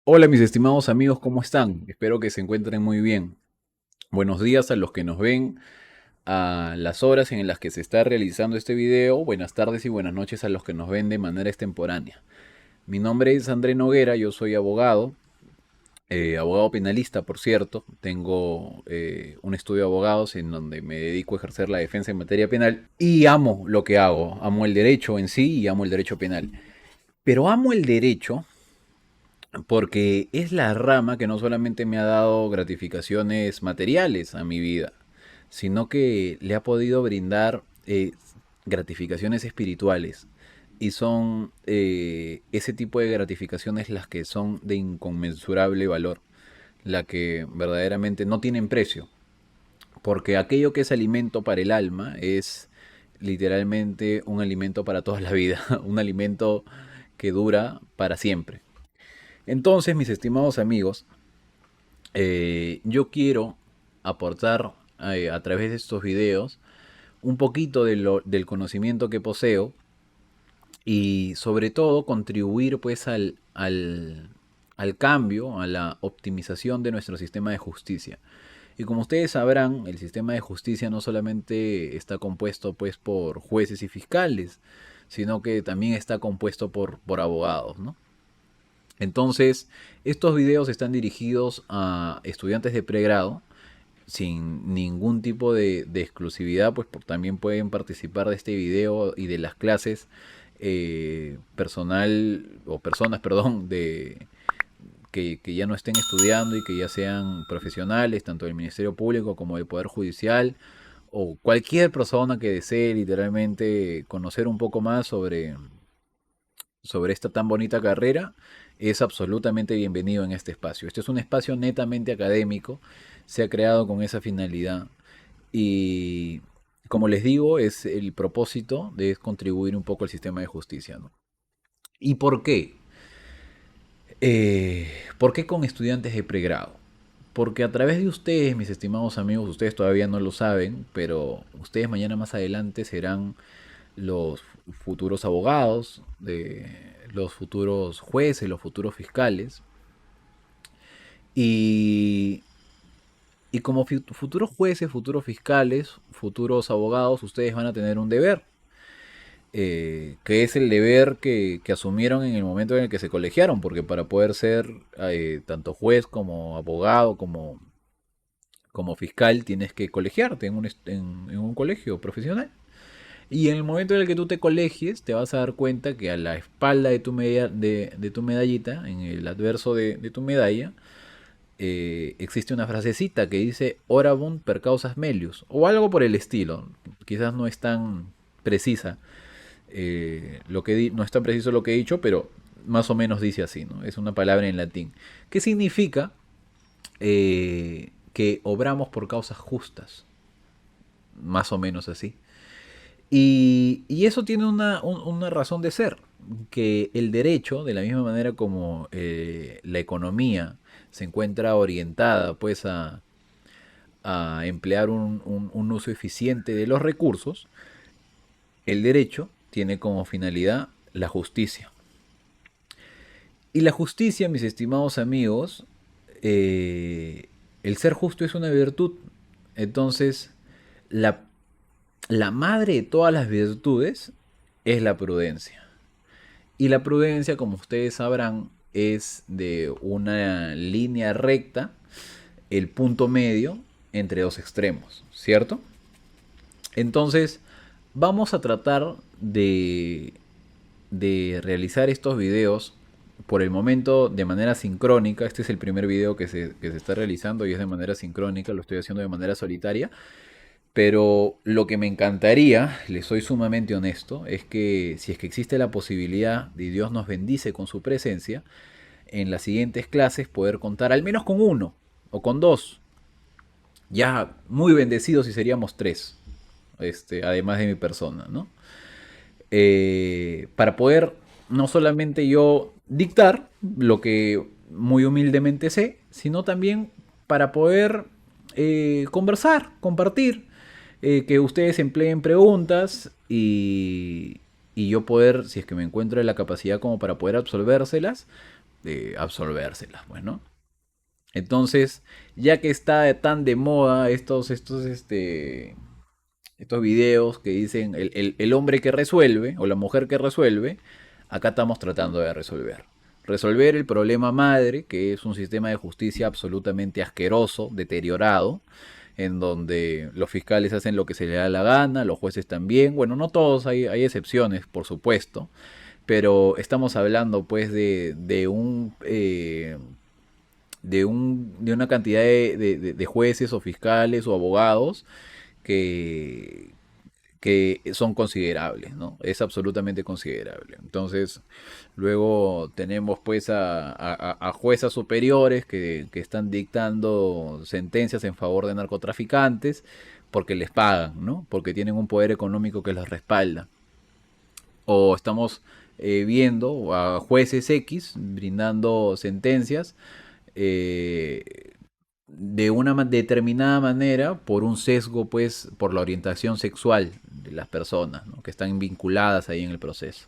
Hola mis estimados amigos, ¿cómo están? Espero que se encuentren muy bien. Buenos días a los que nos ven a las horas en las que se está realizando este video. Buenas tardes y buenas noches a los que nos ven de manera extemporánea. Mi nombre es André Noguera, yo soy abogado, abogado penalista por cierto. Tengo un estudio de abogados en donde me dedico a ejercer la defensa en materia penal y amo lo que hago. Amo el derecho en sí y amo el derecho penal. Pero amo el derecho porque es la rama que no solamente me ha dado gratificaciones materiales a mi vida, sino que le ha podido brindar gratificaciones espirituales. Y son ese tipo de gratificaciones las que son de inconmensurable valor, la que verdaderamente no tienen precio, porque aquello que es alimento para el alma es literalmente un alimento para toda la vida, un alimento que dura para siempre. Entonces, mis estimados amigos, yo quiero aportar a través de estos videos un poquito del conocimiento que poseo y sobre todo contribuir pues al cambio, a la optimización de nuestro sistema de justicia. Y como ustedes sabrán, el sistema de justicia no solamente está compuesto pues por jueces y fiscales, sino que también está compuesto por abogados, ¿no? Entonces, estos videos están dirigidos a estudiantes de pregrado sin ningún tipo de exclusividad, pues también pueden participar de este video y de las clases personal o personas, perdón, que ya no estén estudiando y que ya sean profesionales, tanto del Ministerio Público como del Poder Judicial, o cualquier persona que desee literalmente conocer un poco más sobre esta tan bonita carrera, es absolutamente bienvenido en este espacio. Este es un espacio netamente académico, se ha creado con esa finalidad y, como les digo, es el propósito de contribuir un poco al sistema de justicia, ¿no? ¿Y por qué? ¿Por qué con estudiantes de pregrado? Porque a través de ustedes, mis estimados amigos, ustedes todavía no lo saben, pero ustedes mañana más adelante serán los futuros abogados, de los futuros jueces, los futuros fiscales. Y, y como futuros jueces, futuros fiscales, futuros abogados, ustedes van a tener un deber, que es el deber que asumieron en el momento en el que se colegiaron, porque para poder ser tanto juez como abogado, como fiscal, tienes que colegiarte en un colegio profesional. Y en el momento en el que tú te colegies, te vas a dar cuenta que a la espalda de tu medallita, en el adverso de tu medalla, existe una frasecita que dice Orabunt per causas melius, o algo por el estilo. Quizás no es tan precisa, no es tan preciso lo que he dicho, pero más o menos dice así, ¿no? Es una palabra en latín. ¿Qué significa? Que obramos por causas justas, más o menos así. Y eso tiene una razón de ser, que el derecho, de la misma manera como la economía se encuentra orientada pues a emplear un uso eficiente de los recursos, el derecho tiene como finalidad la justicia. Y la justicia, mis estimados amigos, eh, el ser justo es una virtud. Entonces, la, la madre de todas las virtudes es la prudencia. Y la prudencia, como ustedes sabrán, es de una línea recta, el punto medio entre dos extremos, ¿cierto? Entonces, vamos a tratar de realizar estos videos por el momento de manera sincrónica. Este es el primer video que se está realizando y es de manera sincrónica, lo estoy haciendo de manera solitaria. Pero lo que me encantaría, le soy sumamente honesto, es que si es que existe la posibilidad de Dios nos bendice con su presencia, en las siguientes clases poder contar al menos con uno o con dos. Ya muy bendecidos si seríamos tres, además de mi persona, ¿no? Para poder no solamente yo dictar lo que muy humildemente sé, sino también para poder conversar, compartir, que ustedes empleen preguntas y yo poder, si es que me encuentro en la capacidad como para poder absolvérselas, absolvérselas, pues, ¿no? Entonces, ya que está tan de moda estos videos que dicen el hombre que resuelve o la mujer que resuelve, acá estamos tratando de resolver. Resolver el problema madre, que es un sistema de justicia absolutamente asqueroso, deteriorado, en donde los fiscales hacen lo que se les da la gana, los jueces también, bueno, no todos, hay excepciones, por supuesto, pero estamos hablando pues de una cantidad de jueces o fiscales o abogados que, que son considerables, ¿no? Es absolutamente considerable. Entonces, luego tenemos pues a juezas superiores que están dictando sentencias en favor de narcotraficantes porque les pagan, ¿no? Porque tienen un poder económico que los respalda. O estamos viendo a jueces X brindando sentencias eh, de una determinada manera por un sesgo, pues, por la orientación sexual de las personas, ¿no? Que están vinculadas ahí en el proceso.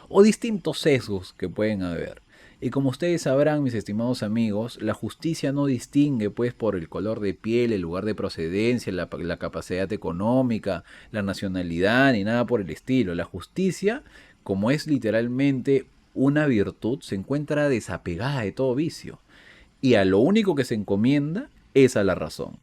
O distintos sesgos que pueden haber. Y como ustedes sabrán, mis estimados amigos, la justicia no distingue, pues, por el color de piel, el lugar de procedencia, la capacidad económica, la nacionalidad, ni nada por el estilo. La justicia, como es literalmente una virtud, se encuentra desapegada de todo vicio y a lo único que se encomienda es a la razón.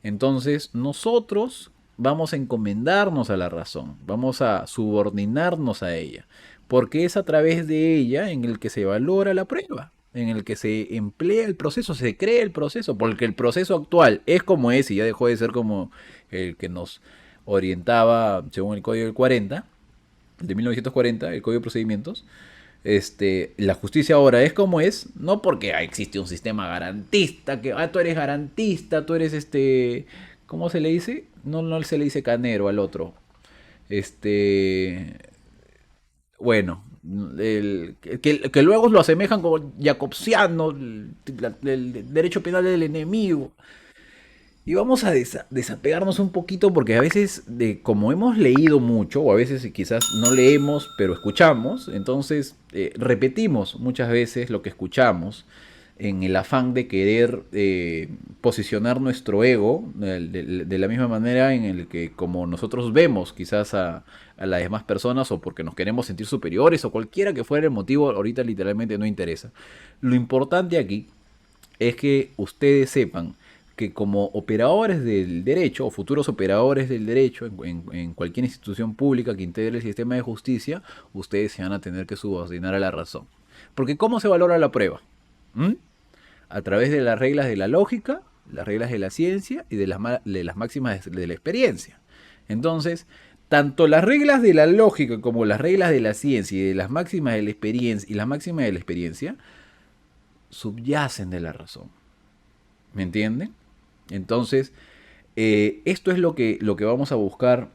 Entonces nosotros vamos a encomendarnos a la razón, vamos a subordinarnos a ella, porque es a través de ella en el que se valora la prueba, en el que se emplea el proceso, se crea el proceso, porque el proceso actual es como es y ya dejó de ser como el que nos orientaba según el Código del 40, de 1940, el Código de Procedimientos. La justicia ahora es como es, no porque existe un sistema garantista, que tú eres garantista, tú eres ¿cómo se le dice? No, no se le dice canero al otro. Este, bueno, que luego lo asemejan como jacobsiano, el derecho penal del enemigo. Y vamos a desapegarnos un poquito porque a veces, como hemos leído mucho, o a veces quizás no leemos, pero escuchamos, entonces repetimos muchas veces lo que escuchamos en el afán de querer posicionar nuestro ego de la misma manera en el que como nosotros vemos quizás a las demás personas o porque nos queremos sentir superiores o cualquiera que fuera el motivo, ahorita literalmente no interesa. Lo importante aquí es que ustedes sepan que como operadores del derecho o futuros operadores del derecho en cualquier institución pública que integre el sistema de justicia, ustedes se van a tener que subordinar a la razón. Porque ¿cómo se valora la prueba? ¿Mm? A través de las reglas de la lógica, las reglas de la ciencia y de las máximas de la experiencia. Entonces, tanto las reglas de la lógica como las reglas de la ciencia y de las máximas de la experiencia y las máximas de la experiencia subyacen de la razón. ¿Me entienden? Entonces, esto es lo que vamos a buscar,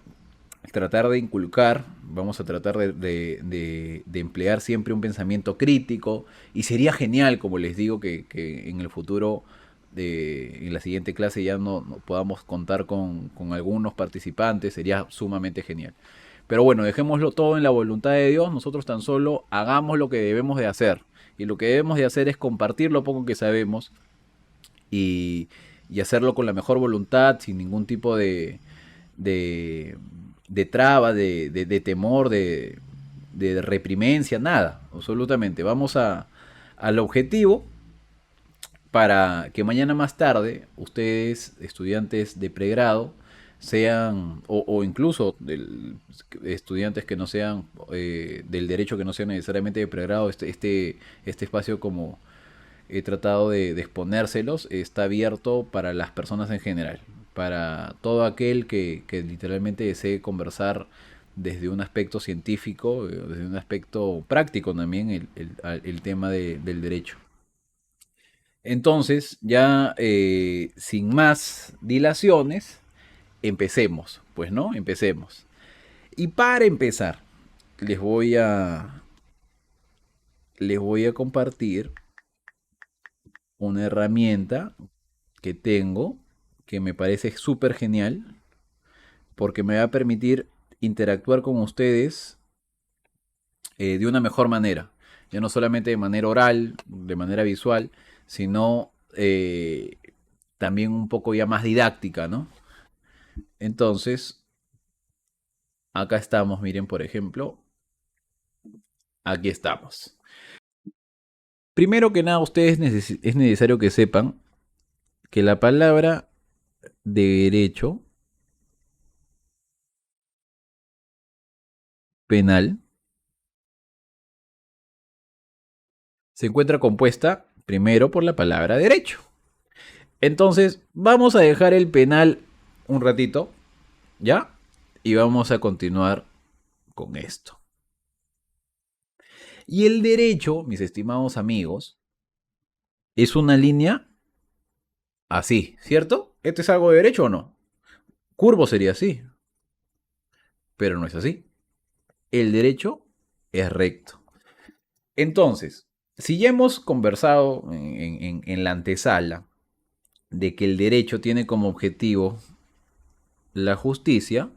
tratar de inculcar, vamos a tratar de emplear siempre un pensamiento crítico y sería genial, como les digo, que en el futuro, en la siguiente clase ya no podamos contar con algunos participantes, sería sumamente genial. Pero bueno, dejémoslo todo en la voluntad de Dios, nosotros tan solo hagamos lo que debemos de hacer. Y lo que debemos de hacer es compartir lo poco que sabemos y, y hacerlo con la mejor voluntad, sin ningún tipo de, de traba, de temor, de reprimencia, nada, absolutamente. Vamos al objetivo para que mañana más tarde ustedes, estudiantes de pregrado, sean, o incluso estudiantes que no sean del derecho, que no sean necesariamente de pregrado, este espacio como he tratado de exponérselos, está abierto para las personas en general, para todo aquel que literalmente desee conversar desde un aspecto científico, desde un aspecto práctico también, el tema del derecho. Entonces, ya sin más dilaciones, empecemos, pues no, empecemos. Y para empezar, les voy a, les voy a compartir una herramienta que tengo que me parece súper genial porque me va a permitir interactuar con ustedes de una mejor manera. ya no solamente de manera oral, de manera visual, sino también un poco ya más didáctica, ¿no? Entonces, acá estamos, miren, por ejemplo, aquí estamos. Primero que nada, ustedes es necesario que sepan que la palabra derecho penal se encuentra compuesta primero por la palabra derecho. Entonces, vamos a dejar el penal un ratito, ¿ya? Y vamos a continuar con esto. Y el derecho, mis estimados amigos, es una línea así, ¿cierto? ¿Esto es algo de derecho o no? Curvo sería así, pero no es así. El derecho es recto. Entonces, si ya hemos conversado en la antesala de que el derecho tiene como objetivo la justicia,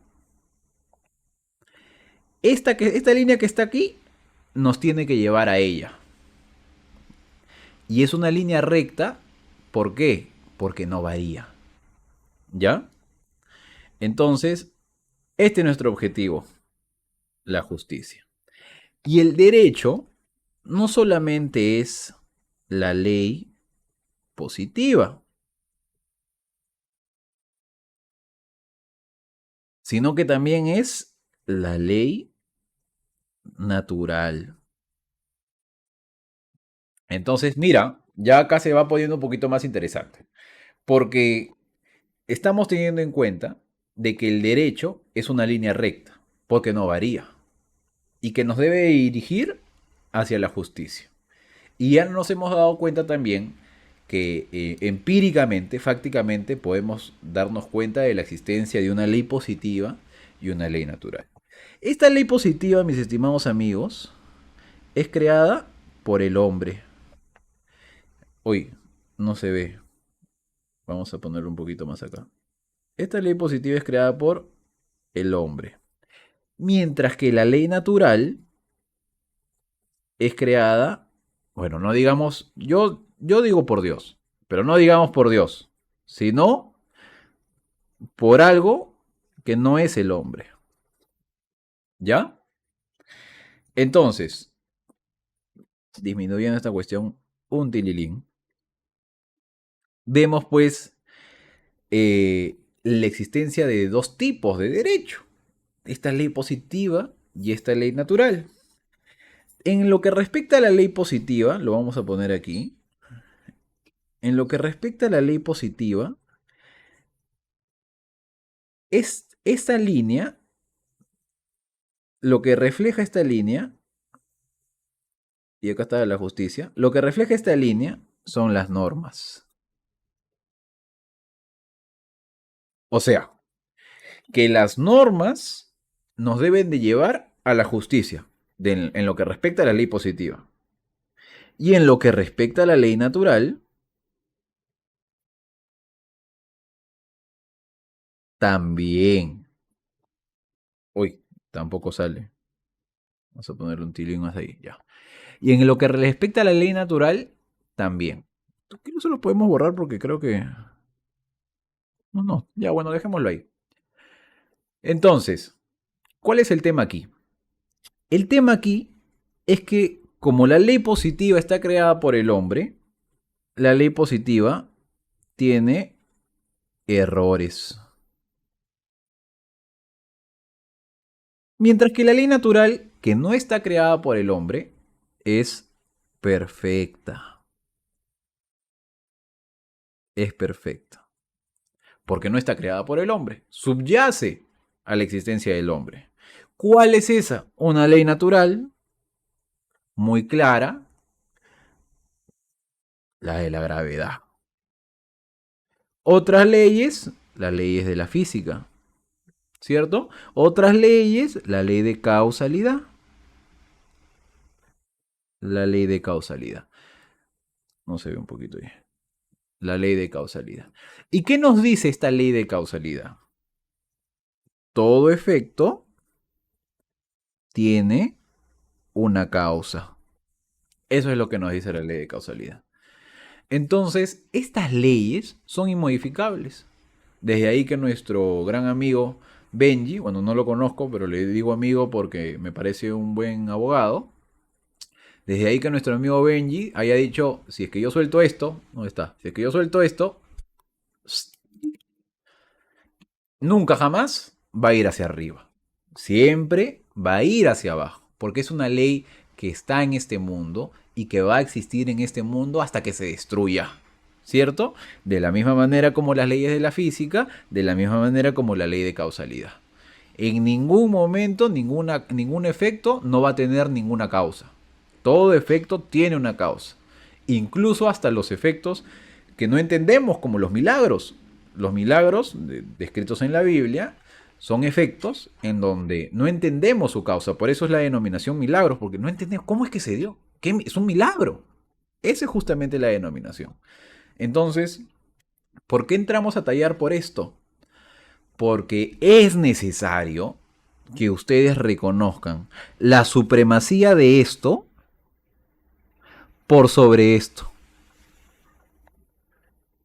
esta línea que está aquí nos tiene que llevar a ella. Y es una línea recta, ¿por qué? Porque no varía. ¿Ya? Entonces, este es nuestro objetivo, la justicia. Y el derecho no solamente es la ley positiva, sino que también es la ley natural. Entonces, mira, ya acá se va poniendo un poquito más interesante, porque estamos teniendo en cuenta de que el derecho es una línea recta, porque no varía, y que nos debe dirigir hacia la justicia. Y ya nos hemos dado cuenta también que empíricamente, fácticamente, podemos darnos cuenta de la existencia de una ley positiva y una ley natural. Esta ley positiva, mis estimados amigos, es creada por el hombre. Hoy no se ve. Vamos a ponerlo un poquito más acá. Esta ley positiva es creada por el hombre. Mientras que la ley natural es creada, bueno, no digamos, yo digo por Dios, pero no digamos por Dios, sino por algo que no es el hombre. ¿Ya? Entonces, disminuyendo esta cuestión un tililín, vemos pues la existencia de dos tipos de derecho, esta ley positiva y esta ley natural. En lo que respecta a la ley positiva, lo vamos a poner aquí, en lo que respecta a la ley positiva, es esta línea, lo que refleja esta línea, y acá está la justicia, lo que refleja esta línea son las normas. O sea, que las normas nos deben de llevar a la justicia, en lo que respecta a la ley positiva. Y en lo que respecta a la ley natural, también. Uy, tampoco sale. Vamos a ponerle un tilín más ahí, ya. Y en lo que respecta a la ley natural, también. Aquí no se lo podemos borrar porque creo que... No, no, ya bueno, dejémoslo ahí. Entonces, ¿cuál es el tema aquí? El tema aquí es que como la ley positiva está creada por el hombre, la ley positiva tiene errores. Mientras que la ley natural, que no está creada por el hombre, es perfecta. Es perfecta. Porque no está creada por el hombre. Subyace a la existencia del hombre. ¿Cuál es esa? Una ley natural muy clara, la de la gravedad. Otras leyes, las leyes de la física, ¿cierto? Otras leyes, la ley de causalidad. La ley de causalidad. No se ve un poquito ahí. La ley de causalidad. ¿Y qué nos dice esta ley de causalidad? Todo efecto tiene una causa. Eso es lo que nos dice la ley de causalidad. Entonces, estas leyes son inmodificables. Desde ahí que nuestro gran amigo Benji, bueno, no lo conozco, pero le digo amigo porque me parece un buen abogado. Desde ahí que nuestro amigo Benji haya dicho, si es que yo suelto esto, ¿dónde está? Si es que yo suelto esto, nunca jamás va a ir hacia arriba. Siempre va a ir hacia abajo, porque es una ley que está en este mundo y que va a existir en este mundo hasta que se destruya. ¿Cierto? De la misma manera como las leyes de la física, de la misma manera como la ley de causalidad. En ningún momento, ningún efecto no va a tener ninguna causa. Todo efecto tiene una causa. Incluso hasta los efectos que no entendemos, como los milagros. Los milagros descritos en la Biblia son efectos en donde no entendemos su causa. Por eso es la denominación milagros, porque no entendemos cómo es que se dio. Es un milagro. Esa es justamente la denominación. Entonces, ¿por qué entramos a tallar por esto? Porque es necesario que ustedes reconozcan la supremacía de esto por sobre esto.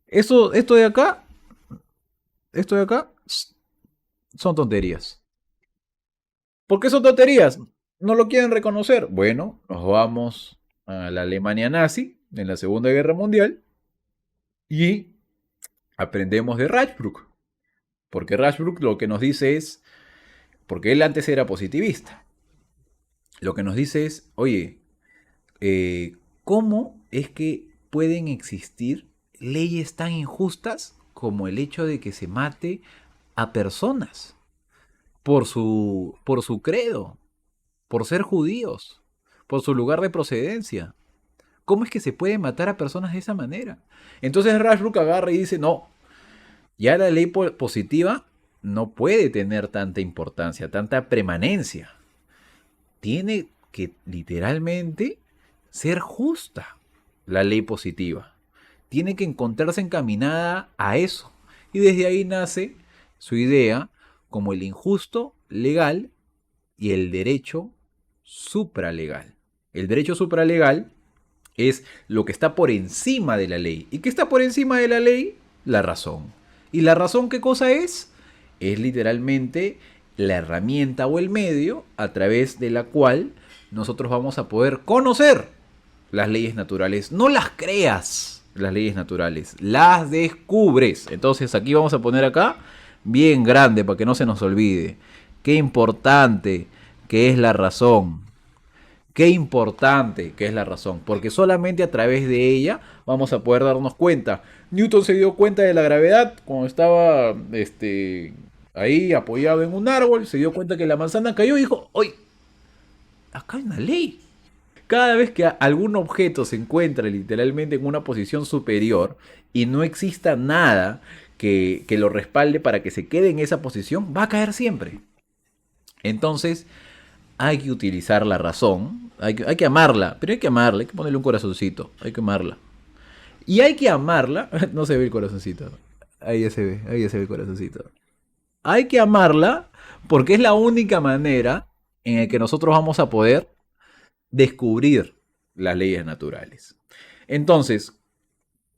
Esto de acá, esto de acá, son tonterías. ¿Por qué son tonterías? ¿No lo quieren reconocer? Bueno, nos vamos a la Alemania nazi en la Segunda Guerra Mundial y aprendemos de Rashbrook. Porque Rashbrook lo que nos dice es, porque él antes era positivista, lo que nos dice es, oye, ¿cómo es que pueden existir leyes tan injustas como el hecho de que se mate a personas por su credo, por ser judíos, por su lugar de procedencia? ¿Cómo es que se puede matar a personas de esa manera? Entonces Rashbrook agarra y dice, no, ya la ley positiva no puede tener tanta importancia, tanta permanencia. Tiene que literalmente ser justa la ley positiva. Tiene que encontrarse encaminada a eso. Y desde ahí nace su idea como el injusto legal y el derecho supralegal. El derecho supralegal es lo que está por encima de la ley. ¿Y qué está por encima de la ley? La razón. ¿Y la razón qué cosa es? Es literalmente la herramienta o el medio a través de la cual nosotros vamos a poder conocer las leyes naturales. No las creas, las leyes naturales, las descubres. Entonces aquí vamos a poner acá bien grande para que no se nos olvide. Qué importante que es la razón. Qué importante que es la razón, porque solamente a través de ella vamos a poder darnos cuenta. Newton se dio cuenta de la gravedad cuando estaba ahí apoyado en un árbol, se dio cuenta que la manzana cayó y dijo, oye, acá hay una ley. Cada vez que algún objeto se encuentra literalmente en una posición superior y no exista nada que lo respalde para que se quede en esa posición, va a caer siempre. Entonces, hay que utilizar la razón, hay que amarla, pero hay que amarla, hay que ponerle un corazoncito, hay que amarla. Y hay que amarla, no se ve el corazoncito, ahí ya se ve el corazoncito. Hay que amarla porque es la única manera en la que nosotros vamos a poder descubrir las leyes naturales. Entonces,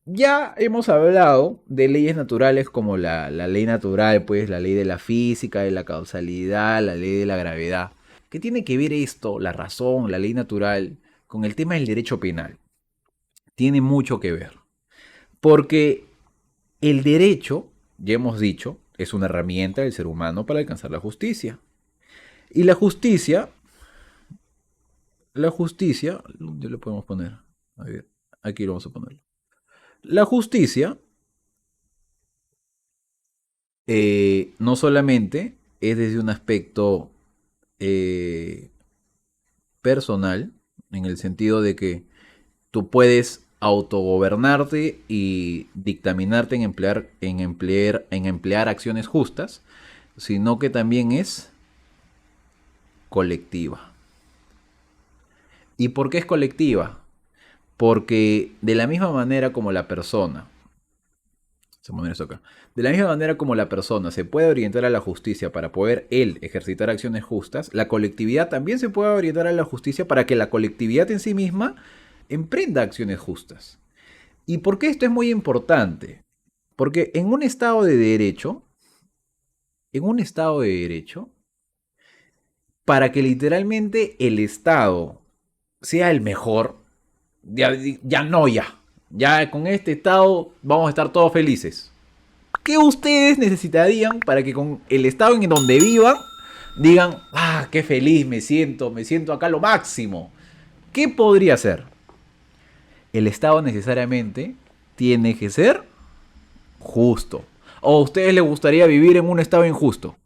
ya hemos hablado de leyes naturales como la ley natural, pues la ley de la física, de la causalidad, la ley de la gravedad. ¿Qué tiene que ver esto, la razón, la ley natural, con el tema del derecho penal? Tiene mucho que ver. Porque el derecho, ya hemos dicho, es una herramienta del ser humano para alcanzar la justicia. Y la justicia, ¿dónde lo podemos poner? A ver, aquí lo vamos a poner. La justicia no solamente es desde un aspecto eh, personal, en el sentido de que tú puedes autogobernarte y dictaminarte en emplear acciones justas, sino que también es colectiva. ¿Y por qué es colectiva? Porque de la misma manera como la persona, se pone eso acá, de la misma manera como la persona se puede orientar a la justicia para poder él ejercitar acciones justas, la colectividad también se puede orientar a la justicia para que la colectividad en sí misma emprenda acciones justas. ¿Y por qué esto es muy importante? Porque en un Estado de Derecho, en un Estado de Derecho, para que literalmente el Estado sea el mejor, ya con este Estado vamos a estar todos felices. ¿Qué ustedes necesitarían para que con el Estado en donde vivan digan, ah, qué feliz me siento acá lo máximo? ¿Qué podría ser? El Estado necesariamente tiene que ser justo. ¿O a ustedes les gustaría vivir en un Estado injusto?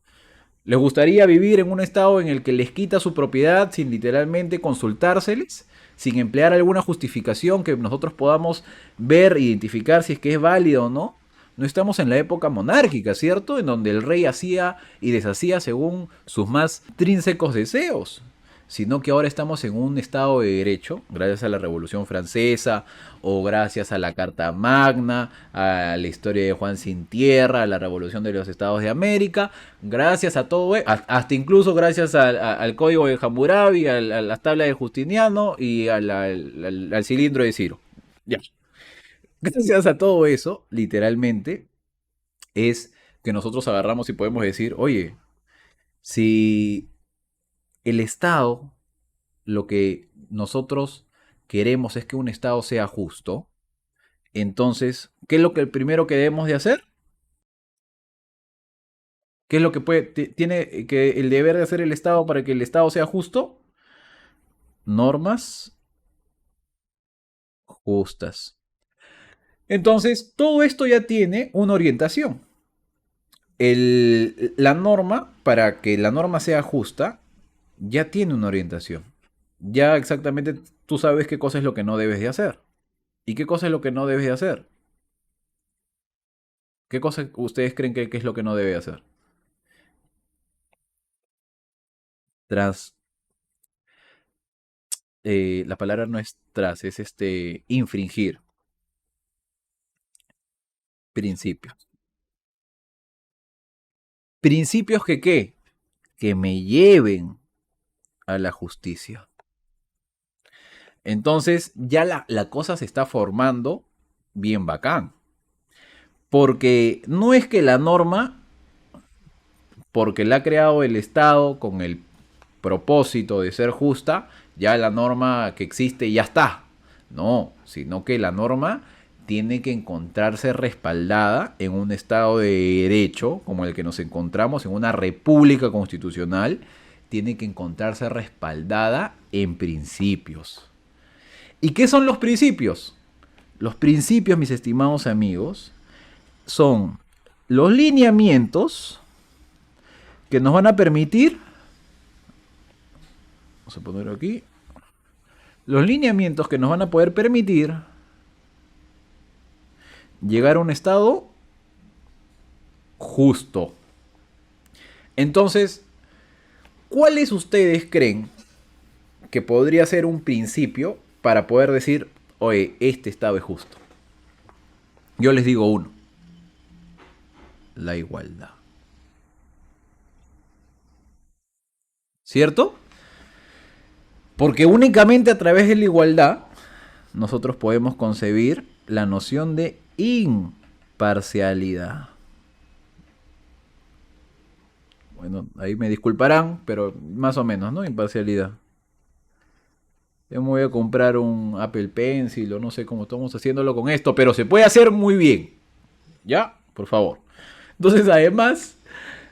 ¿Les gustaría vivir en un estado en el que les quita su propiedad sin literalmente consultárseles? Sin emplear alguna justificación que nosotros podamos ver, identificar si es que es válido o no. No estamos en la época monárquica, ¿cierto? En donde el rey hacía y deshacía según sus más intrínsecos deseos, sino que ahora estamos en un estado de derecho, gracias a la Revolución Francesa o gracias a la Carta Magna, a la historia de Juan Sin Tierra, a la Revolución de los Estados de América, gracias a todo, hasta incluso gracias al Código de Hammurabi, a las tablas de Justiniano y al cilindro de Ciro. Ya. Gracias a todo eso, literalmente, es que nosotros agarramos y podemos decir, oye, si el Estado, lo que nosotros queremos es que un Estado sea justo, entonces, ¿qué es lo que el primero que debemos de hacer? ¿Qué es lo que tiene que el deber de hacer el Estado para que el Estado sea justo? Normas justas. Entonces, todo esto ya tiene una orientación. La norma, para que la norma sea justa, ya tiene una orientación. Ya exactamente tú sabes qué cosa es lo que no debes de hacer. ¿Y qué cosa es lo que no debes de hacer? ¿Qué cosa ustedes creen que es lo que no debe hacer? Tras, la palabra no es tras, es infringir principios. Principios que qué? Que me lleven a la justicia. Entonces ya la cosa se está formando bien bacán. Porque no es que la norma, porque la ha creado el Estado con el propósito de ser justa, ya la norma que existe ya está. No, sino que la norma tiene que encontrarse respaldada en un Estado de derecho, como el que nos encontramos, en una república constitucional, tiene que encontrarse respaldada en principios. ¿Y qué son los principios? Los principios, mis estimados amigos, son los lineamientos que nos van a permitir, vamos a ponerlo aquí, los lineamientos que nos van a poder permitir llegar a un estado justo. Entonces, ¿cuáles ustedes creen que podría ser un principio para poder decir, oye, este estado es justo? Yo les digo uno: la igualdad. ¿Cierto? Porque únicamente a través de la igualdad nosotros podemos concebir la noción de imparcialidad. Bueno, ahí me disculparán, pero más o menos, ¿no? Imparcialidad. Yo me voy a comprar un Apple Pencil o no sé cómo estamos haciéndolo con esto, pero se puede hacer muy bien. ¿Ya? Por favor. Entonces,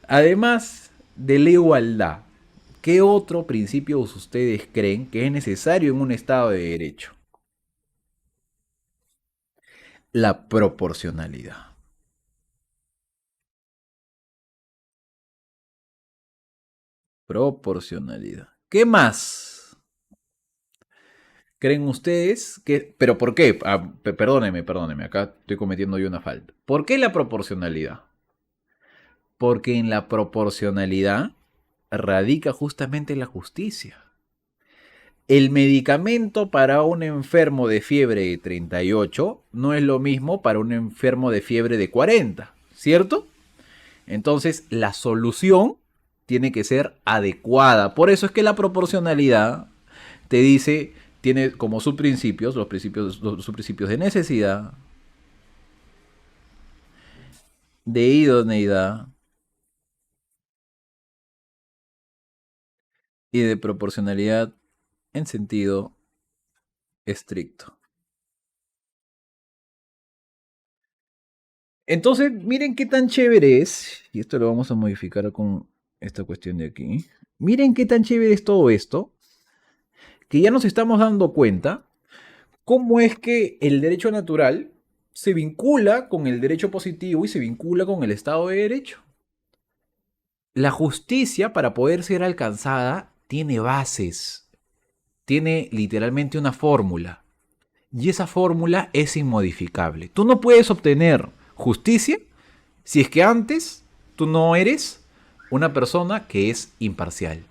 además de la igualdad, ¿qué otro principio ustedes creen que es necesario en un Estado de Derecho? La proporcionalidad. Proporcionalidad. ¿Qué más creen ustedes que... ¿Pero por qué? Ah, perdóneme, acá estoy cometiendo yo una falta. ¿Por qué la proporcionalidad? Porque en la proporcionalidad radica justamente la justicia. El medicamento para un enfermo de fiebre de 38 no es lo mismo para un enfermo de fiebre de 40, ¿cierto? Entonces la solución tiene que ser adecuada. Por eso es que la proporcionalidad te dice tiene como subprincipios los subprincipios de necesidad, de idoneidad y de proporcionalidad en sentido estricto. Entonces, miren qué tan chévere es, y esto lo vamos a modificar con esta cuestión de aquí. Miren qué tan chévere es todo esto, que ya nos estamos dando cuenta cómo es que el derecho natural se vincula con el derecho positivo y se vincula con el Estado de Derecho. La justicia, para poder ser alcanzada, tiene bases, tiene literalmente una fórmula, y esa fórmula es inmodificable. Tú no puedes obtener justicia si es que antes tú no eres una persona que es imparcial,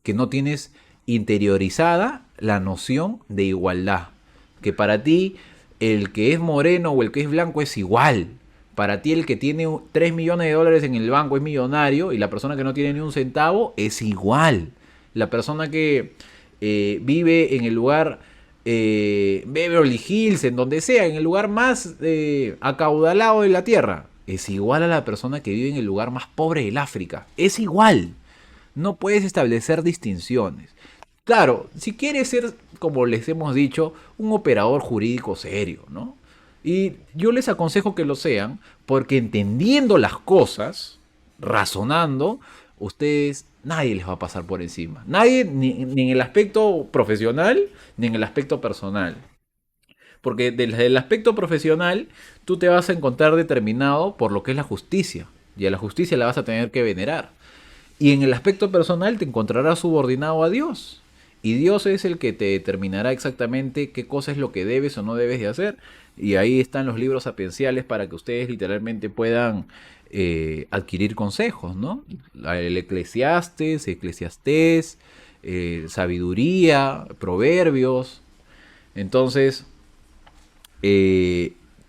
que no tienes interiorizada la noción de igualdad, que para ti el que es moreno o el que es blanco es igual. Para ti el que tiene 3 millones de dólares en el banco es millonario y la persona que no tiene ni un centavo es igual. La persona que vive en el lugar Beverly Hills, en donde sea, en el lugar más acaudalado de la tierra, es igual a la persona que vive en el lugar más pobre del África. Es igual. No puedes establecer distinciones. Claro, si quieres ser, como les hemos dicho, un operador jurídico serio, ¿no? Y yo les aconsejo que lo sean, porque entendiendo las cosas, razonando, ustedes, nadie les va a pasar por encima. Nadie, ni en el aspecto profesional, ni en el aspecto personal. Porque desde el aspecto profesional, tú te vas a encontrar determinado por lo que es la justicia. Y a la justicia la vas a tener que venerar. Y en el aspecto personal te encontrarás subordinado a Dios. Y Dios es el que te determinará exactamente qué cosa es lo que debes o no debes de hacer. Y ahí están los libros sapienciales para que ustedes literalmente puedan adquirir consejos, ¿no? El Eclesiastés, Sabiduría, Proverbios. Entonces,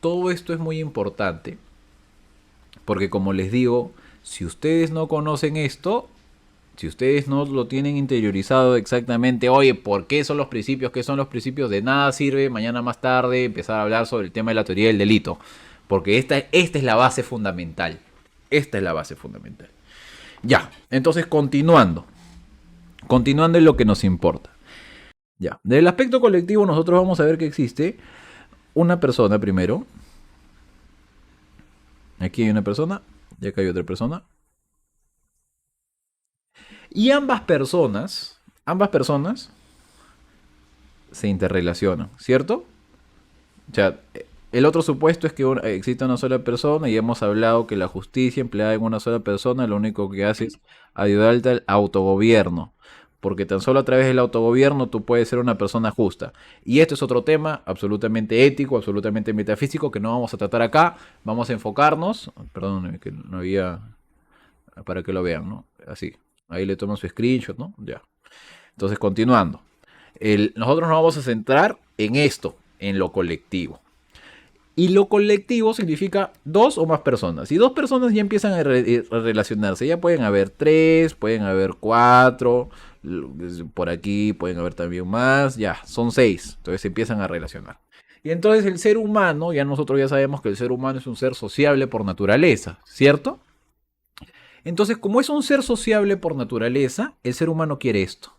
todo esto es muy importante. Porque como les digo, si ustedes no conocen esto, si ustedes no lo tienen interiorizado exactamente, oye, ¿por qué son los principios? ¿Qué son los principios? De nada sirve mañana más tarde empezar a hablar sobre el tema de la teoría del delito. Porque esta es la base fundamental. Esta es la base fundamental. Ya, entonces continuando. Continuando en lo que nos importa. Ya, del aspecto colectivo nosotros vamos a ver que existe una persona primero. Aquí hay una persona, y acá hay otra persona. Y ambas personas se interrelacionan, ¿cierto? O sea, el otro supuesto es que existe una sola persona y hemos hablado que la justicia empleada en una sola persona lo único que hace es ayudarte al autogobierno. Porque tan solo a través del autogobierno tú puedes ser una persona justa. Y esto es otro tema absolutamente ético, absolutamente metafísico que no vamos a tratar acá. Vamos a enfocarnos, perdón, que no había, para que lo vean, ¿no? Así, ahí le toman su screenshot, ¿no? Ya. Entonces, continuando. Nosotros nos vamos a centrar en esto, en lo colectivo. Y lo colectivo significa dos o más personas. Y dos personas ya empiezan a relacionarse. Ya pueden haber tres, pueden haber cuatro. Por aquí pueden haber también más. Ya, son seis. Entonces se empiezan a relacionar. Y entonces el ser humano, ya nosotros ya sabemos que el ser humano es un ser sociable por naturaleza, ¿cierto? Entonces, como es un ser sociable por naturaleza, el ser humano quiere esto.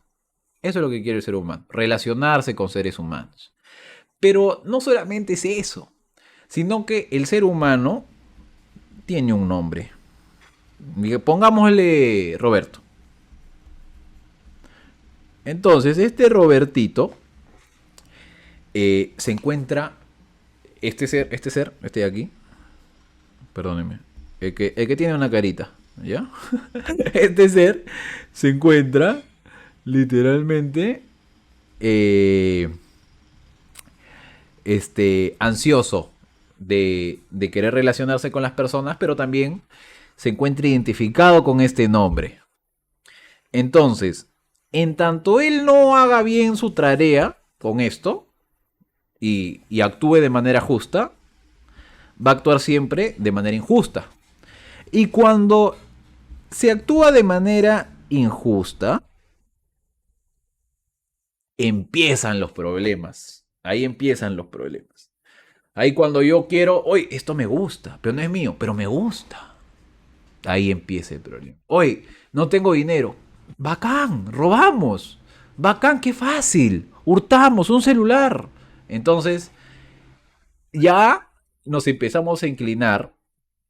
Eso es lo que quiere el ser humano, relacionarse con seres humanos. Pero no solamente es eso, sino que el ser humano tiene un nombre. Pongámosle Roberto. Entonces, este Robertito se encuentra, este de aquí, perdónenme, el que tiene una carita, ¿ya? Este ser se encuentra literalmente ansioso de querer relacionarse con las personas, pero también se encuentra identificado con este nombre. Entonces, en tanto él no haga bien su tarea con esto y actúe de manera justa, va a actuar siempre de manera injusta. Y cuando se actúa de manera injusta, empiezan los problemas. Ahí empiezan los problemas. Ahí cuando yo quiero, oye, esto me gusta, pero no es mío, pero me gusta. Ahí empieza el problema. Oye, no tengo dinero. Bacán, robamos. Bacán, qué fácil. Hurtamos un celular. Entonces, ya nos empezamos a inclinar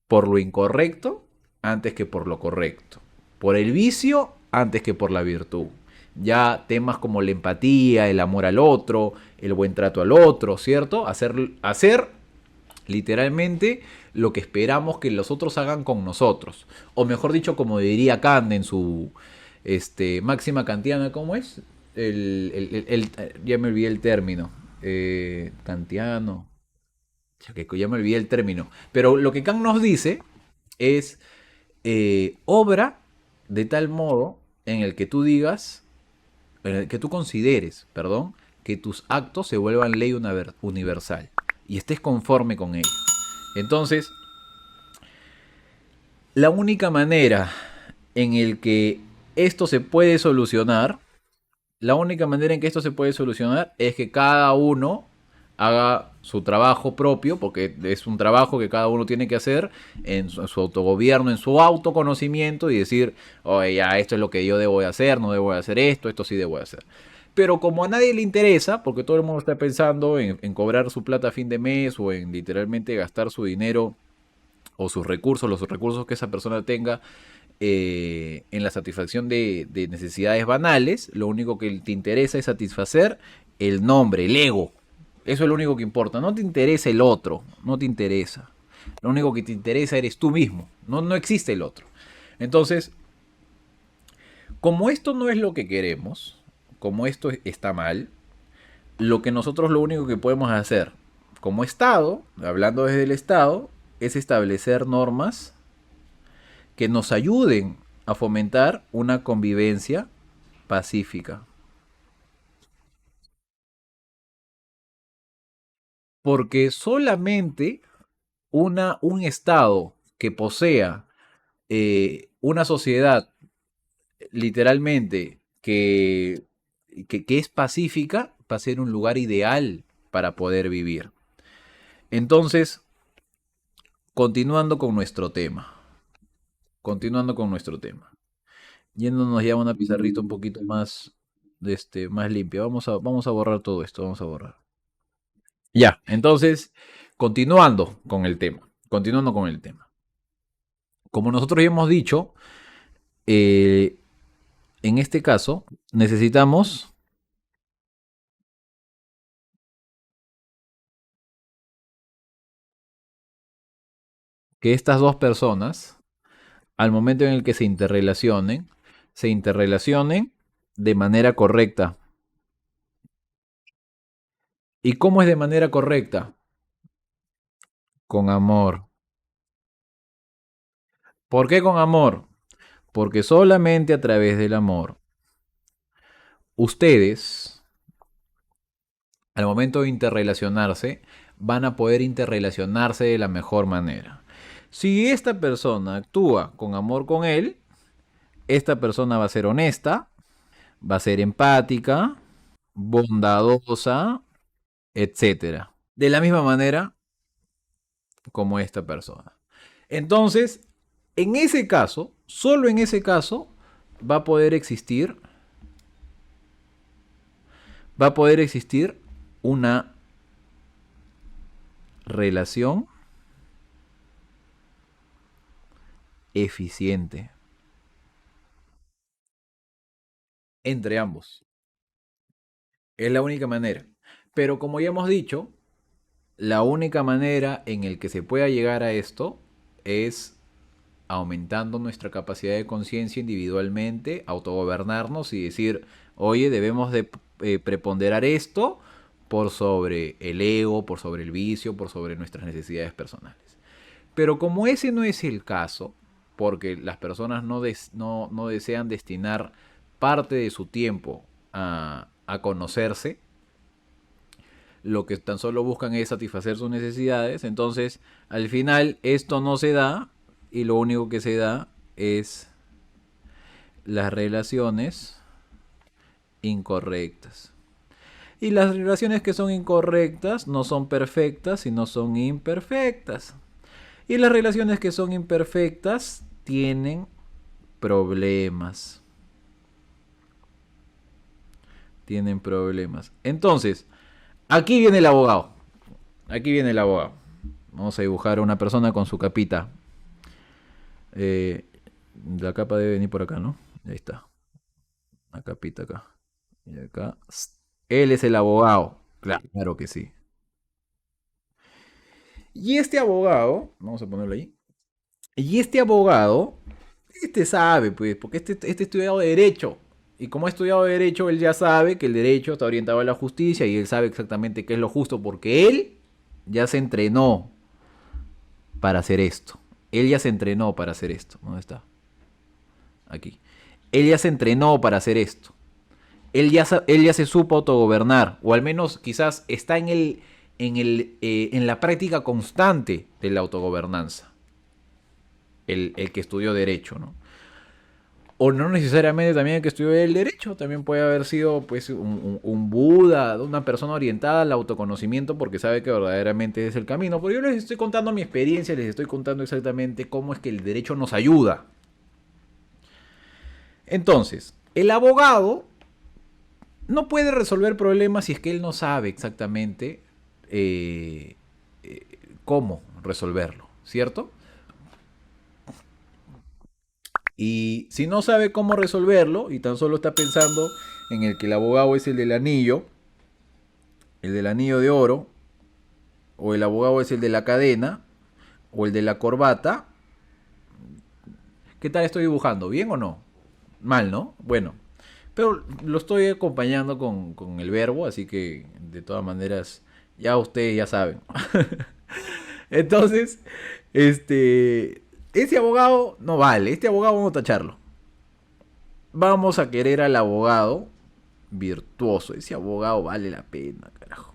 por lo incorrecto antes que por lo correcto. Por el vicio antes que por la virtud. Ya temas como la empatía, el amor al otro, el buen trato al otro, ¿cierto? Hacer literalmente lo que esperamos que los otros hagan con nosotros. O mejor dicho, como diría Kant en su máxima kantiana, ¿cómo es? Ya me olvidé el término. Kantiano. Ya me olvidé el término. Pero lo que Kant nos dice es obra de tal modo en el que tú digas, en el que tú consideres, perdón, que tus actos se vuelvan ley universal y estés conforme con ello. Entonces, la única manera en el que esto se puede solucionar, la única manera en que esto se puede solucionar es que cada uno haga su trabajo propio, porque es un trabajo que cada uno tiene que hacer en su autogobierno, en su autoconocimiento y decir, oye, ya, esto es lo que yo debo de hacer, no debo de hacer esto sí debo de hacer. Pero como a nadie le interesa, porque todo el mundo está pensando en cobrar su plata a fin de mes o en literalmente gastar su dinero o sus recursos, los recursos que esa persona tenga en la satisfacción de necesidades banales, lo único que te interesa es satisfacer el nombre, el ego. Eso es lo único que importa. No te interesa el otro, no te interesa. Lo único que te interesa eres tú mismo. No, no existe el otro. Entonces, como esto no es lo que queremos, como esto está mal, lo que nosotros lo único que podemos hacer como Estado, hablando desde el Estado, es establecer normas que nos ayuden a fomentar una convivencia pacífica. Porque solamente un Estado que posea una sociedad literalmente que es pacífica va a ser un lugar ideal para poder vivir. Entonces, continuando con nuestro tema, continuando con nuestro tema, yéndonos ya a una pizarrita un poquito más, más limpia, vamos a borrar todo esto, vamos a borrar. Ya, entonces, continuando con el tema. Como nosotros ya hemos dicho, eh, en este caso necesitamos que estas dos personas, al momento en el que se interrelacionen de manera correcta. ¿Y cómo es de manera correcta? Con amor. ¿Por qué con amor? Porque solamente a través del amor, ustedes, al momento de interrelacionarse, van a poder interrelacionarse de la mejor manera. Si esta persona actúa con amor con él, esta persona va a ser honesta, va a ser empática, bondadosa, etcétera. De la misma manera como esta persona. Entonces, en ese caso, solo en ese caso, va a poder existir, va a poder existir una relación eficiente entre ambos. Es la única manera. Pero como ya hemos dicho, la única manera en el que se pueda llegar a esto es aumentando nuestra capacidad de conciencia individualmente, autogobernarnos y decir, oye, debemos de preponderar esto por sobre el ego, por sobre el vicio, por sobre nuestras necesidades personales. Pero como ese no es el caso, porque las personas no desean destinar parte de su tiempo a conocerse, lo que tan solo buscan es satisfacer sus necesidades, entonces al final esto no se da y lo único que se da es las relaciones incorrectas. Y las relaciones que son incorrectas no son perfectas, sino son imperfectas. Y las relaciones que son imperfectas tienen problemas. Tienen problemas. Entonces, aquí viene el abogado. Aquí viene el abogado. Vamos a dibujar a una persona con su capita. La capa debe venir por acá, ¿no? Ahí está. La capita acá. Y acá. Él es el abogado. Claro que sí. Y este abogado, vamos a ponerlo ahí. Y este abogado, este sabe, pues, porque este estudiado Derecho. Y como ha estudiado Derecho, él ya sabe que el derecho está orientado a la justicia y él sabe exactamente qué es lo justo, porque él ya se entrenó para hacer esto. Él ya se entrenó para hacer esto. ¿Dónde está? Aquí. Él ya se entrenó para hacer esto. Él ya se supo autogobernar, o al menos quizás está en la práctica constante de la autogobernanza. El que estudió Derecho, ¿no? O no necesariamente también el que estudió el Derecho, también puede haber sido pues un Buda, una persona orientada al autoconocimiento porque sabe que verdaderamente es el camino. Pero yo les estoy contando mi experiencia, les estoy contando exactamente cómo es que el derecho nos ayuda. Entonces, el abogado no puede resolver problemas si es que él no sabe exactamente eh, cómo resolverlo, ¿cierto? Y si no sabe cómo resolverlo y tan solo está pensando en el que el abogado es el del anillo de oro, o el abogado es el de la cadena, o el de la corbata, ¿qué tal estoy dibujando? ¿Bien o no? Mal, ¿no? Bueno, pero lo estoy acompañando con el verbo, así que de todas maneras ya ustedes ya saben. Entonces, ese abogado no vale, este abogado vamos a tacharlo. Vamos a querer al abogado virtuoso, ese abogado vale la pena, carajo.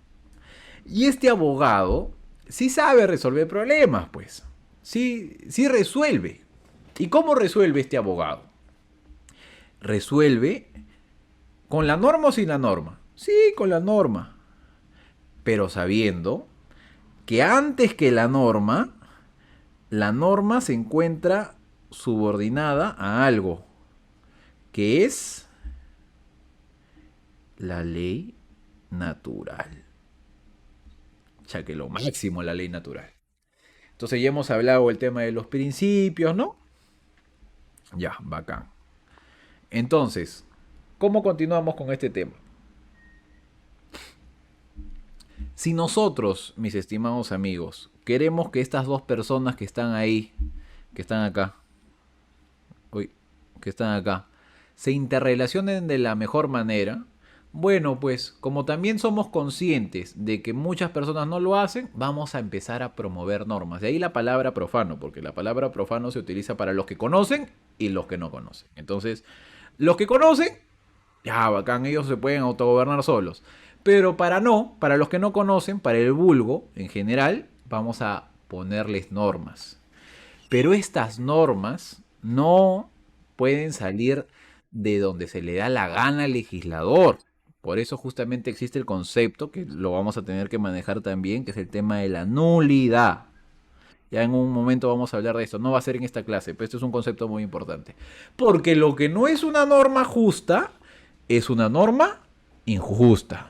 Y este abogado sí sabe resolver problemas, pues. Sí resuelve. ¿Y cómo resuelve este abogado? Resuelve con la norma o sin la norma. Sí, con la norma. Pero sabiendo que antes que la norma se encuentra subordinada a algo, que es la ley natural. Ya que lo máximo la ley natural. Entonces ya hemos hablado del tema de los principios, ¿no? Ya, bacán. Entonces, ¿cómo continuamos con este tema? Si nosotros, mis estimados amigos, queremos que estas dos personas que están ahí, que están acá, uy, que están acá, se interrelacionen de la mejor manera, bueno, pues como también somos conscientes de que muchas personas no lo hacen, vamos a empezar a promover normas. De ahí la palabra profano, porque la palabra profano se utiliza para los que conocen y los que no conocen. Entonces, los que conocen, ya bacán, ellos se pueden autogobernar solos. Pero para los que no conocen, para el vulgo en general, vamos a ponerles normas. Pero estas normas no pueden salir de donde se le da la gana al legislador. Por eso justamente existe el concepto, que lo vamos a tener que manejar también, que es el tema de la nulidad. Ya en un momento vamos a hablar de esto. No va a ser en esta clase, pero esto es un concepto muy importante. Porque lo que no es una norma justa es una norma injusta.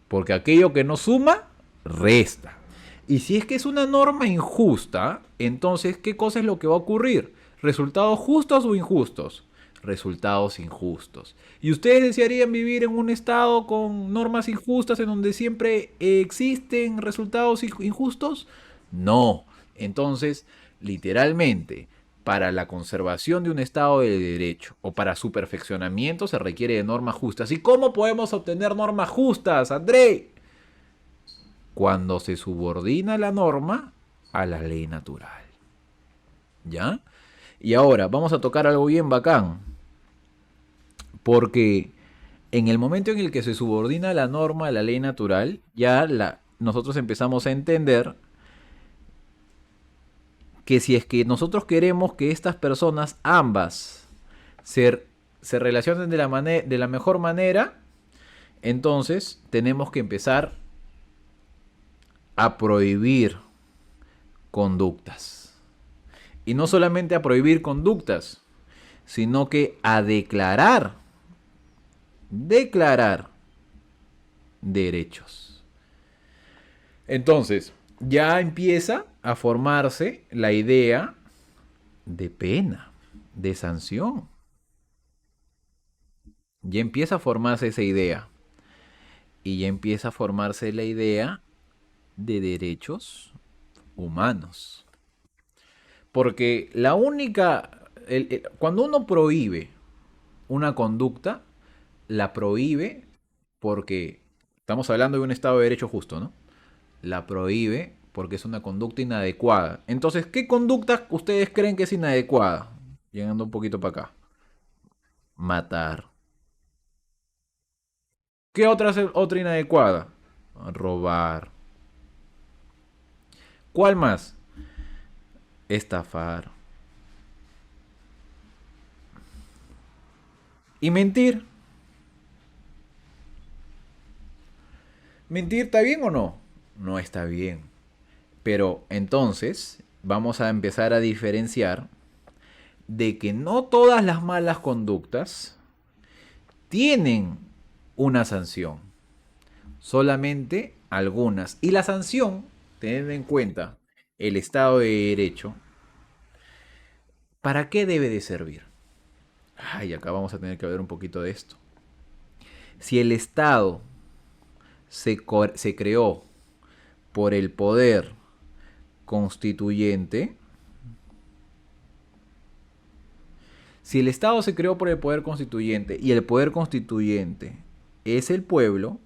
Porque aquello que no suma, resta. Y si es que es una norma injusta, entonces, ¿qué cosa es lo que va a ocurrir? ¿Resultados justos o injustos? Resultados injustos. ¿Y ustedes desearían vivir en un estado con normas injustas en donde siempre existen resultados injustos? No. Entonces, literalmente, para la conservación de un estado de derecho o para su perfeccionamiento se requiere de normas justas. ¿Y cómo podemos obtener normas justas, André? Cuando se subordina la norma a la ley natural. ¿Ya? Y ahora vamos a tocar algo bien bacán. Porque en el momento en el que se subordina la norma a la ley natural, nosotros empezamos a entender que si es que nosotros queremos que estas personas ambas se relacionen de la mejor manera, Entonces tenemos que empezar a prohibir conductas. Y no solamente a prohibir conductas, sino que a declarar derechos. Entonces, ya empieza a formarse la idea de pena, de sanción. Ya empieza a formarse esa idea. Y ya empieza a formarse la idea de derechos humanos. Porque la única... cuando uno prohíbe una conducta, la prohíbe porque estamos hablando de un Estado de Derecho justo, ¿no? La prohíbe porque es una conducta inadecuada. Entonces, ¿qué conducta ustedes creen que es inadecuada? Llegando un poquito para acá. Matar. ¿Qué otra es otra inadecuada? Robar. ¿Cuál más? Estafar. ¿Y mentir? ¿Mentir está bien o no? No está bien. Pero entonces vamos a empezar a diferenciar de que no todas las malas conductas tienen una sanción. Solamente algunas. Y la sanción, teniendo en cuenta el Estado de Derecho, ¿para qué debe de servir? Ay, acá vamos a tener que ver un poquito de esto. Si el Estado se creó por el poder constituyente, si el Estado se creó por el poder constituyente y el poder constituyente es el pueblo,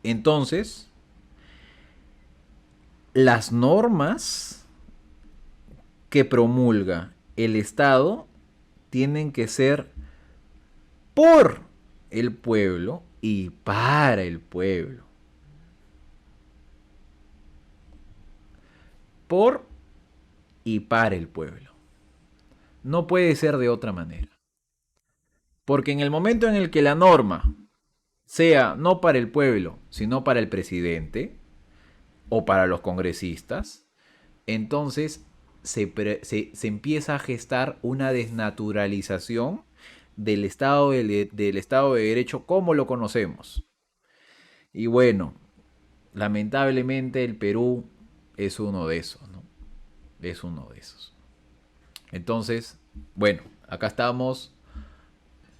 entonces las normas que promulga el Estado tienen que ser por el pueblo y para el pueblo. Por y para el pueblo. No puede ser de otra manera. Porque en el momento en el que la norma sea no para el pueblo, sino para el presidente o para los congresistas, entonces se empieza a gestar una desnaturalización del Estado de Derecho como lo conocemos. Y bueno, lamentablemente el Perú es uno de esos, ¿no? Es uno de esos. Entonces, bueno, acá estamos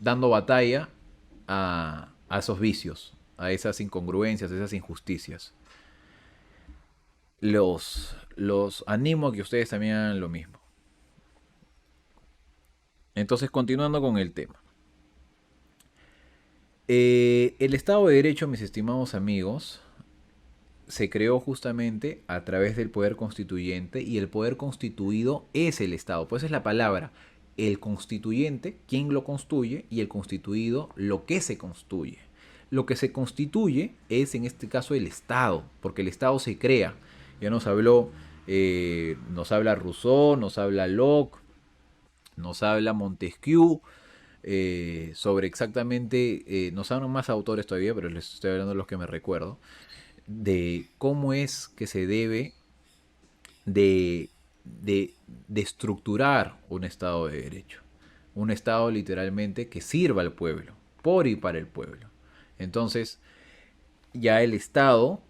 dando batalla a esos vicios, a esas incongruencias, a esas injusticias. Los animo a que ustedes también hagan lo mismo. Entonces, continuando con el tema. El Estado de Derecho, mis estimados amigos, se creó justamente a través del poder constituyente y el poder constituido es el Estado. Pues esa es la palabra. El constituyente, quien lo constituye, y el constituido, lo que se constituye. Lo que se constituye es en este caso el Estado, porque el Estado se crea. Ya nos habla Rousseau, nos habla Locke, nos habla Montesquieu, sobre exactamente, nos hablan más autores todavía, pero les estoy hablando de los que me recuerdo, de cómo es que se debe de, de estructurar un Estado de Derecho. Un Estado literalmente que sirva al pueblo, por y para el pueblo. Entonces, ya el Estado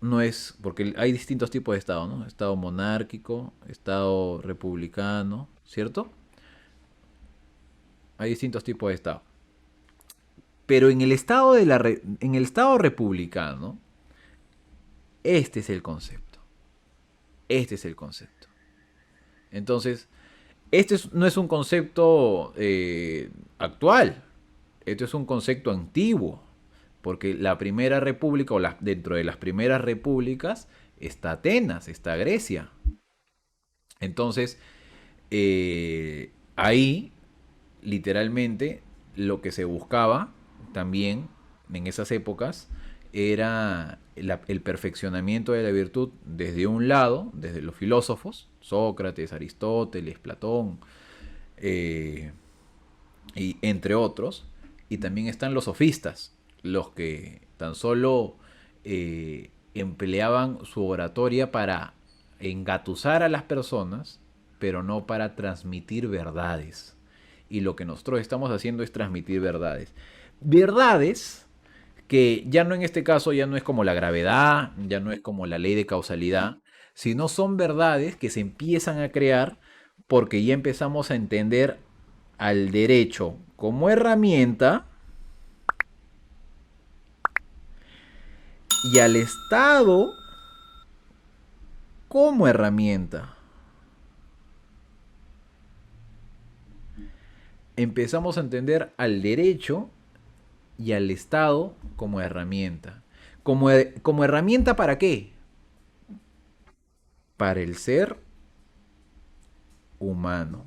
no es, porque hay distintos tipos de Estado, ¿no? Estado monárquico, Estado republicano, ¿cierto? Hay distintos tipos de Estado. Pero en el en el Estado republicano, este es el concepto. Este es el concepto. Entonces, no es un concepto actual. Esto es un concepto antiguo. Porque la primera república, dentro de las primeras repúblicas, está Atenas, está Grecia. Entonces, ahí, literalmente, lo que se buscaba también en esas épocas era el perfeccionamiento de la virtud desde un lado, desde los filósofos, Sócrates, Aristóteles, Platón, eh, y entre otros, y también están los sofistas, los que tan solo empleaban su oratoria para engatusar a las personas, pero no para transmitir verdades. Y lo que nosotros estamos haciendo es transmitir verdades. Verdades que ya no en este caso ya no es como la gravedad, ya no es como la ley de causalidad, sino son verdades que se empiezan a crear porque ya empezamos a entender al derecho como herramienta y al Estado como herramienta. Empezamos a entender al derecho y al Estado como herramienta. Como herramienta para qué? Para el ser humano.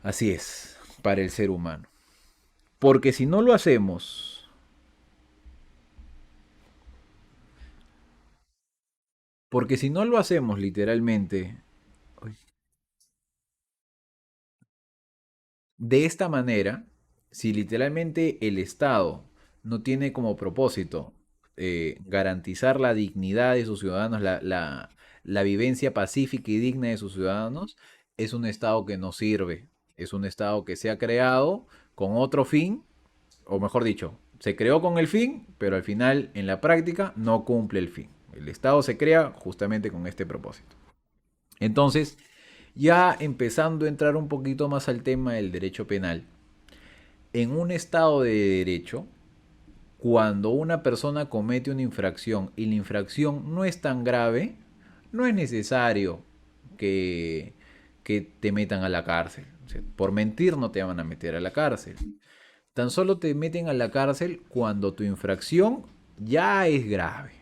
Así es, para el ser humano. Porque si no lo hacemos, porque si no lo hacemos literalmente de esta manera, si literalmente el Estado no tiene como propósito garantizar la dignidad de sus ciudadanos, la vivencia pacífica y digna de sus ciudadanos, es un Estado que no sirve. Es un Estado que se ha creado con otro fin, o mejor dicho, se creó con el fin, pero al final en la práctica no cumple el fin. El Estado se crea justamente con este propósito. Entonces, ya empezando a entrar un poquito más al tema del derecho penal, en un Estado de derecho, cuando una persona comete una infracción y la infracción no es tan grave, no es necesario que, que te metan a la cárcel. O sea, por mentir no te van a meter a la cárcel. Tan solo te meten a la cárcel cuando tu infracción ya es grave.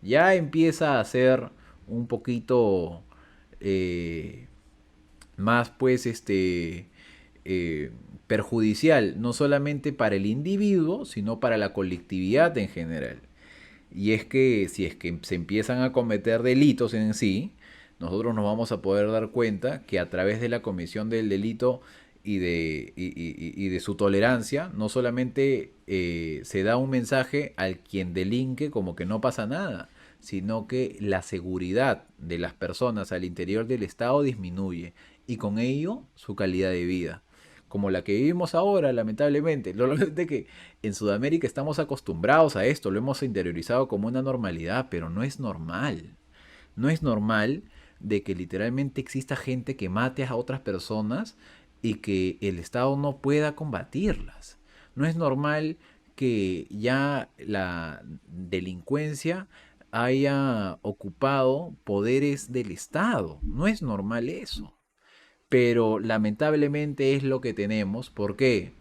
Ya empieza a ser un poquito eh, más pues eh, perjudicial, no solamente para el individuo, sino para la colectividad en general. Y es que si es que se empiezan a cometer delitos en sí, nosotros nos vamos a poder dar cuenta que a través de la comisión del delito y de su tolerancia, no solamente se da un mensaje al quien delinque como que no pasa nada, sino que la seguridad de las personas al interior del Estado disminuye y con ello su calidad de vida. Como la que vivimos ahora, lamentablemente. Lo de que en Sudamérica estamos acostumbrados a esto, lo hemos interiorizado como una normalidad, pero no es normal. No es normal de que literalmente exista gente que mate a otras personas y que el Estado no pueda combatirlas. No es normal que ya la delincuencia haya ocupado poderes del Estado. No es normal eso. Pero lamentablemente es lo que tenemos. ¿Por qué?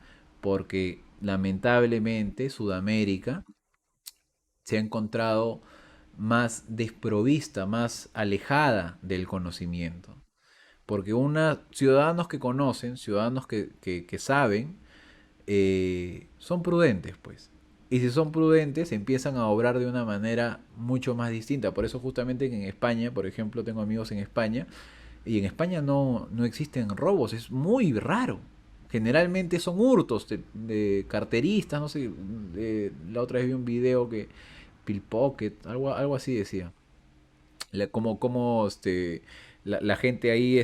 Porque lamentablemente Sudamérica se ha encontrado más desprovista, más alejada del conocimiento. Porque ciudadanos que conocen, ciudadanos que saben, son prudentes, pues. Y si son prudentes, empiezan a obrar de una manera mucho más distinta. Por eso justamente que en España, por ejemplo, tengo amigos en España, y en España no existen robos, es muy raro. Generalmente son hurtos de carteristas, no sé. La otra vez vi un video que pickpocket, algo así decía. La gente ahí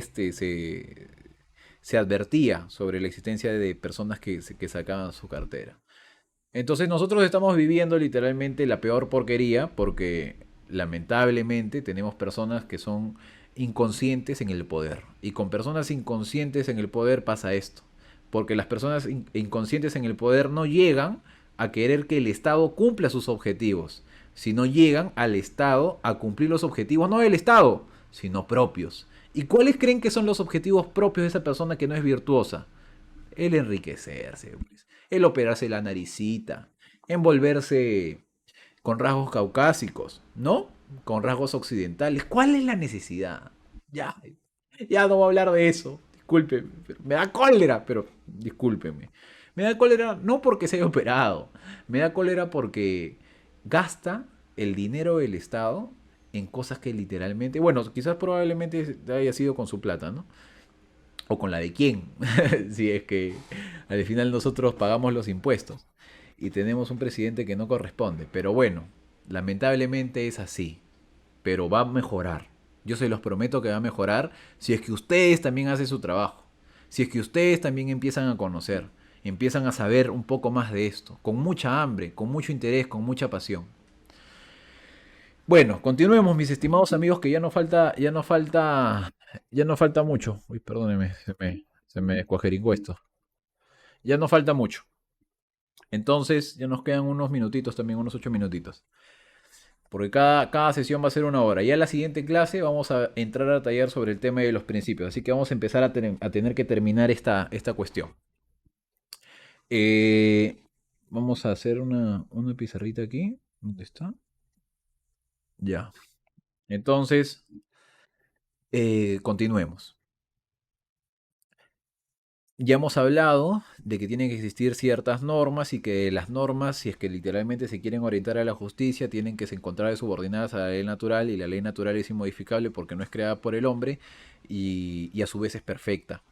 se advertía sobre la existencia de personas que sacaban su cartera. Entonces nosotros estamos viviendo literalmente la peor porquería porque lamentablemente tenemos personas que son inconscientes en el poder. Y con personas inconscientes en el poder pasa esto. Porque las personas inconscientes en el poder no llegan a querer que el Estado cumpla sus objetivos, sino llegan al Estado a cumplir los objetivos no del Estado, sino propios. ¿Y cuáles creen que son los objetivos propios de esa persona que no es virtuosa? El enriquecerse, pues, el operarse la naricita, envolverse con rasgos caucásicos, ¿no? Con rasgos occidentales. ¿Cuál es la necesidad? Ya, ya no voy a hablar de eso. Discúlpeme, me da cólera, pero discúlpeme. Me da cólera no porque se haya operado, me da cólera porque gasta el dinero del Estado en cosas que literalmente, bueno, quizás probablemente haya sido con su plata, ¿no? ¿O con la de quién? Si es que al final nosotros pagamos los impuestos y tenemos un presidente que no corresponde. Pero bueno, lamentablemente es así. Pero va a mejorar. Yo se los prometo que va a mejorar si es que ustedes también hacen su trabajo. Si es que ustedes también empiezan a conocer, empiezan a saber un poco más de esto, con mucha hambre, con mucho interés, con mucha pasión. Bueno, continuemos, mis estimados amigos, que ya no falta mucho. Uy, perdóneme, se me descuajeringó esto. Ya no falta mucho. Entonces, ya nos quedan unos minutitos también, unos 8 minutitos. Porque cada sesión va a ser 1 hora. Ya en la siguiente clase vamos a entrar a tallar sobre el tema de los principios. Así que vamos a empezar a tener que terminar esta cuestión. Eh, Vamos a hacer una pizarrita aquí. ¿Dónde está? Ya. Entonces, continuemos. Ya hemos hablado de que tienen que existir ciertas normas y que las normas, si es que literalmente se quieren orientar a la justicia, tienen que se encontrar subordinadas a la ley natural y la ley natural es inmodificable porque no es creada por el hombre y a su vez es perfecta.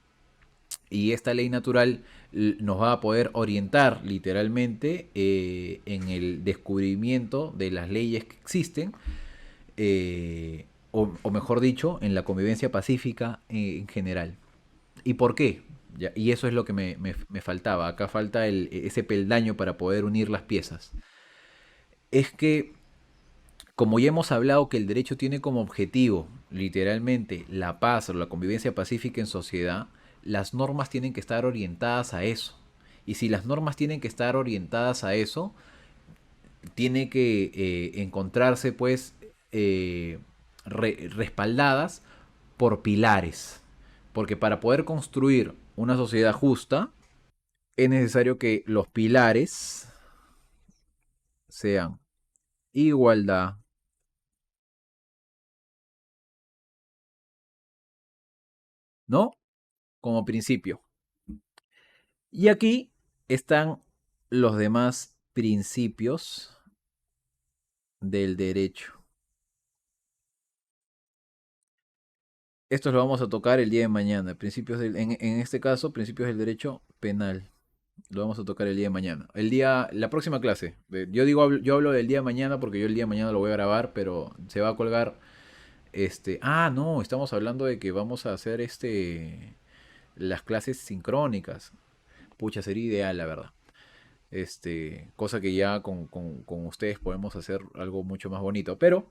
Y esta ley natural nos va a poder orientar literalmente en el descubrimiento de las leyes que existen, o mejor dicho, en la convivencia pacífica en general. ¿Y por qué? Ya, y eso es lo que me faltaba. Acá falta ese peldaño para poder unir las piezas. Es que, como ya hemos hablado que el derecho tiene como objetivo, literalmente, la paz o la convivencia pacífica en sociedad, las normas tienen que estar orientadas a eso. Y si las normas tienen que estar orientadas a eso, tiene que encontrarse pues respaldadas por pilares. Porque para poder construir una sociedad justa, es necesario que los pilares sean igualdad, ¿no? Como principio. Y aquí están los demás principios del derecho. Estos lo vamos a tocar el día de mañana. En este caso, principios del derecho penal. Lo vamos a tocar el día de mañana. La próxima clase. Yo hablo del día de mañana porque yo el día de mañana lo voy a grabar, pero se va a colgar. No, estamos hablando de que vamos a hacer las clases sincrónicas. Pucha, sería ideal, la verdad. Cosa que ya con ustedes podemos hacer algo mucho más bonito. Pero,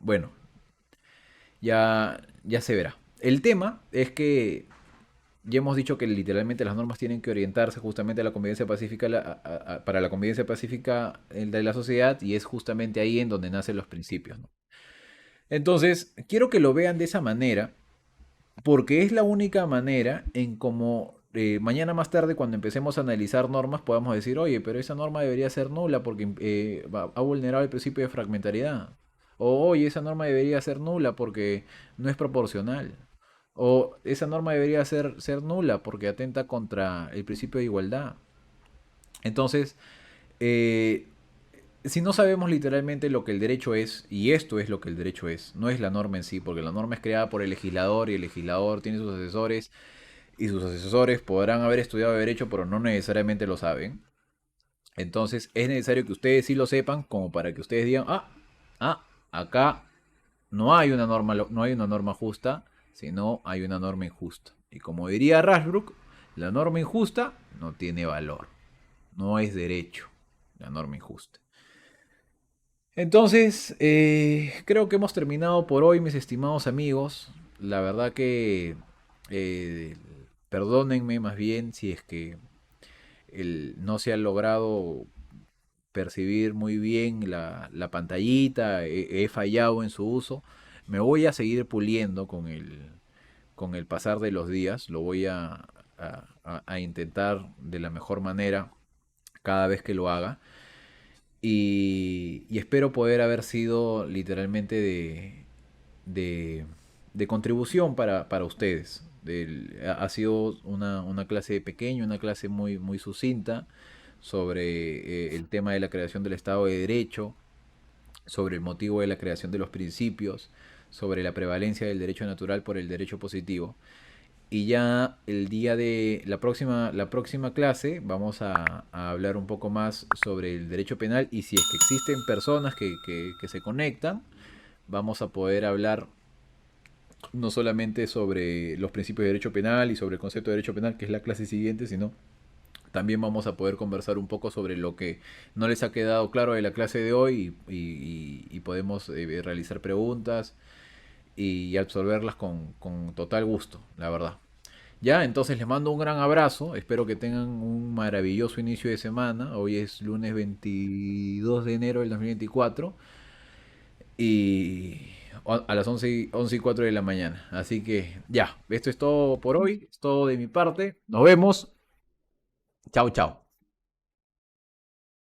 bueno, ya se verá. El tema es que ya hemos dicho que literalmente las normas tienen que orientarse justamente a la convivencia pacífica, para la convivencia pacífica de la sociedad, y es justamente ahí en donde nacen los principios, ¿no? Entonces, quiero que lo vean de esa manera, porque es la única manera en cómo mañana más tarde, cuando empecemos a analizar normas, podamos decir, oye, pero esa norma debería ser nula porque ha vulnerado el principio de fragmentariedad. O, oye, esa norma debería ser nula porque no es proporcional. O esa norma debería ser nula porque atenta contra el principio de igualdad. Entonces, eh, si no sabemos literalmente lo que el derecho es, y esto es lo que el derecho es, no es la norma en sí, porque la norma es creada por el legislador y el legislador tiene sus asesores y sus asesores podrán haber estudiado derecho, pero no necesariamente lo saben. Entonces es necesario que ustedes sí lo sepan como para que ustedes digan, acá no hay una norma, no hay una norma justa, sino hay una norma injusta. Y como diría Rashbrook, la norma injusta no tiene valor, no es derecho, la norma injusta. Entonces, creo que hemos terminado por hoy, mis estimados amigos. La verdad que eh, perdónenme más bien si es que no se ha logrado percibir muy bien la pantallita, he fallado en su uso. Me voy a seguir puliendo con el pasar de los días, lo voy a intentar de la mejor manera cada vez que lo haga. Y espero poder haber sido literalmente de, de contribución para ustedes. Ha sido una clase pequeña, una clase muy, muy sucinta sobre el tema de la creación del Estado de Derecho, sobre el motivo de la creación de los principios, sobre la prevalencia del derecho natural por el derecho positivo. Y ya el día de la próxima clase vamos a hablar un poco más sobre el derecho penal y si es que existen personas que se conectan, vamos a poder hablar no solamente sobre los principios de derecho penal y sobre el concepto de derecho penal, que es la clase siguiente, sino también vamos a poder conversar un poco sobre lo que no les ha quedado claro de la clase de hoy y podemos realizar preguntas y absolverlas con total gusto, la verdad. Ya, entonces les mando un gran abrazo. Espero que tengan un maravilloso inicio de semana. Hoy es lunes 22 de enero del 2024 y a las 11:04 de la mañana. Así que ya, esto es todo por hoy. Es todo de mi parte. Nos vemos. Chao, chao.